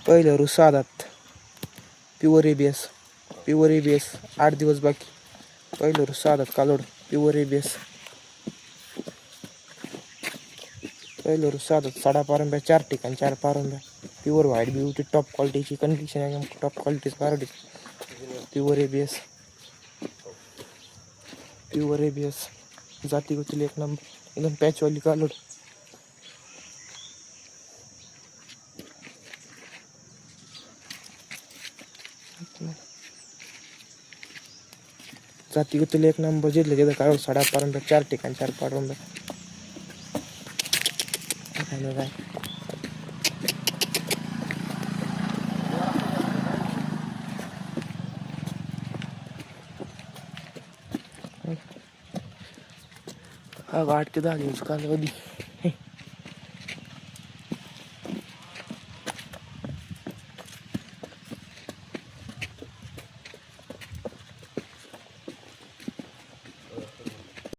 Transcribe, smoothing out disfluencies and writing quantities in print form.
पहिलं रू 6 दात प्युअर ABS 8 दिवस बाकी. पहिलं रू 6 दात कालोड प्युअर ABS. पहिलं रू 6 दात 6 पारंब्या 4 ठिकाण 4 पारंब्या प्युअर व्हाईट ब्युटी टॉप क्वालिटीची कंडिशन एकदम टॉप क्वालिटीची पारडी प्युअर ABS जाती होतील एक नंबर एकदम पॅचवाली कालोड. जाती होतील एक नंबर जिथलं तिथं काय 6 पारंब्या 4 ठिकाण 4 पारंब्या. काय हा 8 ते 10 दिवस कालावधी.